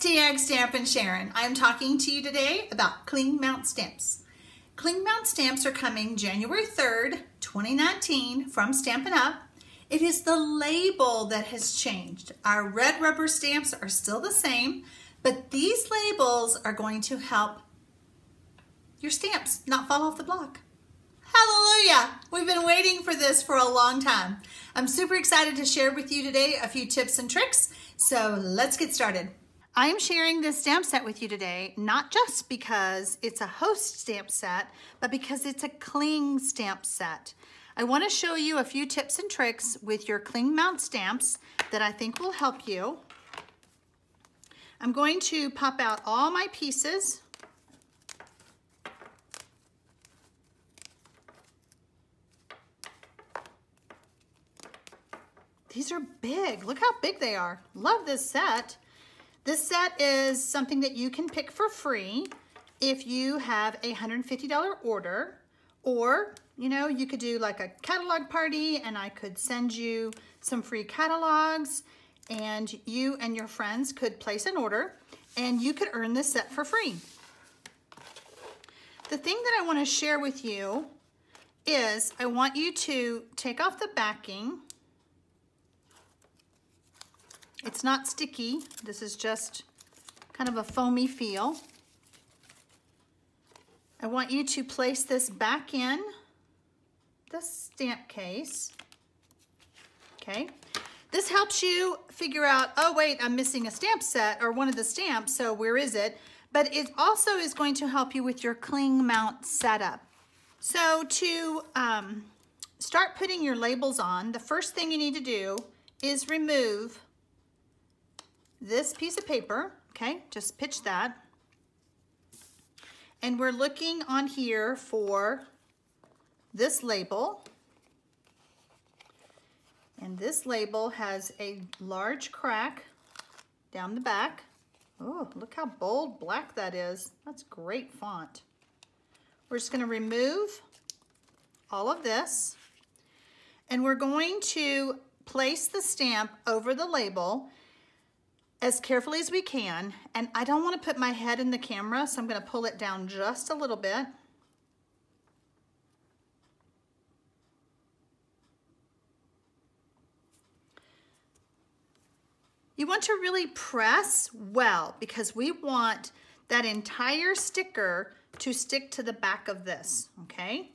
TxStampin Sharon. I'm talking to you today about cling mount stamps. Cling mount stamps are coming January 3rd, 2019 from Stampin Up. It is the label that has changed. Our red rubber stamps are still the same, but these labels are going to help your stamps not fall off the block. Hallelujah! We've been waiting for this for a long time. I'm super excited to share with you today a few tips and tricks, so let's get started. I'm sharing this stamp set with you today, not just because it's a host stamp set, but because it's a cling stamp set. I want to show you a few tips and tricks with your cling mount stamps that I think will help you. I'm going to pop out all my pieces. These are big. Look how big they are. Love this set. This set is something that you can pick for free if you have a $150 order, or you could do like a catalog party and I could send you some free catalogs and you and your friends could place an order and you could earn this set for free. The thing that I want to share with you is I want you to take off the backing. It's not sticky. This is just kind of a foamy feel. I want you to place this back in the stamp case. Okay. This helps you figure out, oh wait, I'm missing a stamp set or one of the stamps, so where is it? But it also is going to help you with your cling mount setup. So to start putting your labels on, the first thing you need to do is remove this piece of paper, okay? Just pitch that. And we're looking on here for this label. And this label has a large crack down the back. Oh, look how bold black that is. That's great font. We're just gonna remove all of this. And we're going to place the stamp over the label as carefully as we can, and I don't want to put my head in the camera, so I'm going to pull it down just a little bit. You want to really press well because we want that entire sticker to stick to the back of this, okay?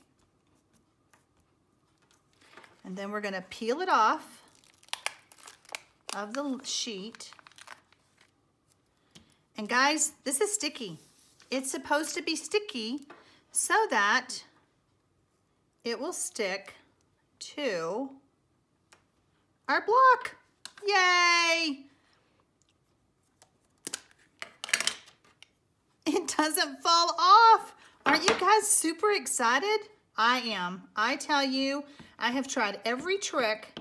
And then we're going to peel it off of the sheet. And guys, this is sticky. It's supposed to be sticky so that it will stick to our block. Yay! It doesn't fall off. Aren't you guys super excited? I am. I tell you, I have tried every trick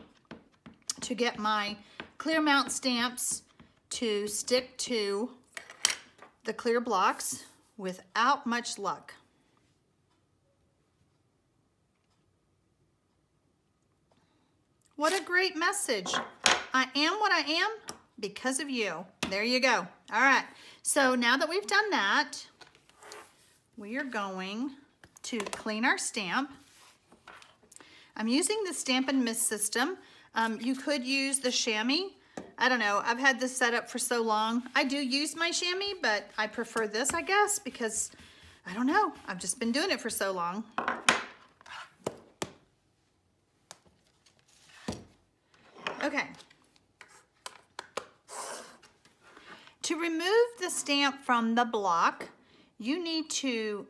to get my clear mount stamps to stick to the clear blocks without much luck. What a great message. I am what I am because of you. There you go. All right. So now that we've done that, we are going to clean our stamp. I'm using the Stampin' Mist system. You could use the chamois. I don't know, I've had this set up for so long. I do use my chamois, but I prefer this, I guess, because, I don't know, I've just been doing it for so long. Okay. To remove the stamp from the block, you need to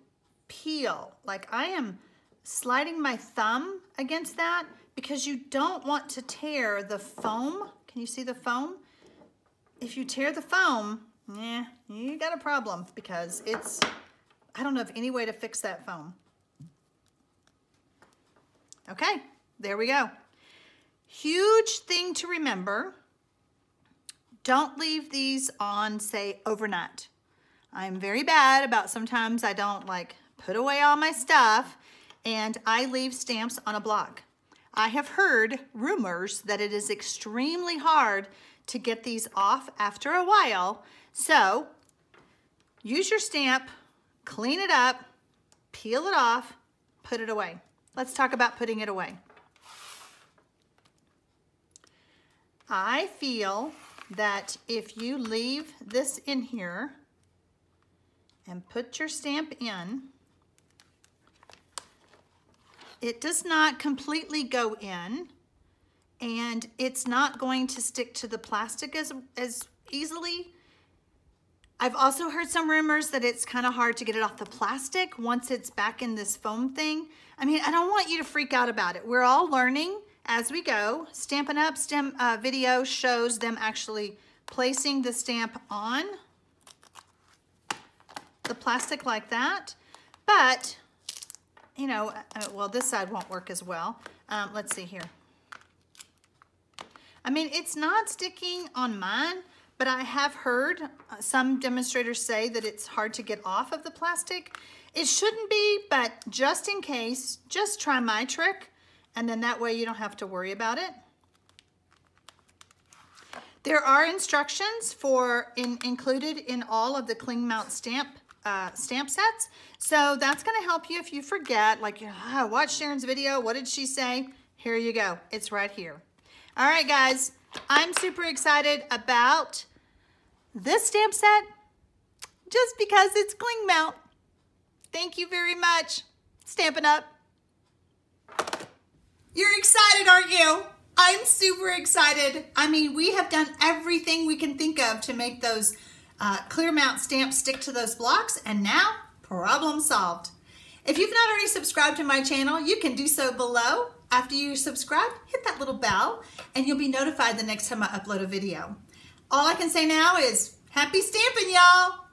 peel. Like I am sliding my thumb against that because you don't want to tear the foam. Can you see the foam? If you tear the foam, you got a problem because I don't know of any way to fix that foam. Okay, there we go. Huge thing to remember, don't leave these on, say, overnight. I'm very bad about sometimes I don't like put away all my stuff and I leave stamps on a block. I have heard rumors that it is extremely hard to get these off after a while. So use your stamp, clean it up, peel it off, put it away. Let's talk about putting it away. I feel that if you leave this in here and put your stamp in, it does not completely go in, and it's not going to stick to the plastic as easily. I've also heard some rumors that it's kind of hard to get it off the plastic once it's back in this foam thing. I mean, I don't want you to freak out about it. We're all learning as we go. Stampin' Up video shows them actually placing the stamp on the plastic like that. But, you know, well, this side won't work as well. Let's see here. I mean, it's not sticking on mine, but I have heard some demonstrators say that it's hard to get off of the plastic. It shouldn't be, but just in case, just try my trick, and then that way you don't have to worry about it. There are instructions included in all of the Cling Mount stamp sets, so that's going to help you if you forget, like, I watched Sharon's video, what did she say? Here you go, it's right here. All right, guys, I'm super excited about this stamp set just because it's Cling Mount. Thank you very much. Stampin' Up. You're excited, aren't you? I'm super excited. I mean, we have done everything we can think of to make those clear mount stamps stick to those blocks, and now, problem solved. If you've not already subscribed to my channel, you can do so below. After you subscribe, hit that little bell, and you'll be notified the next time I upload a video. All I can say now is, happy stamping, y'all!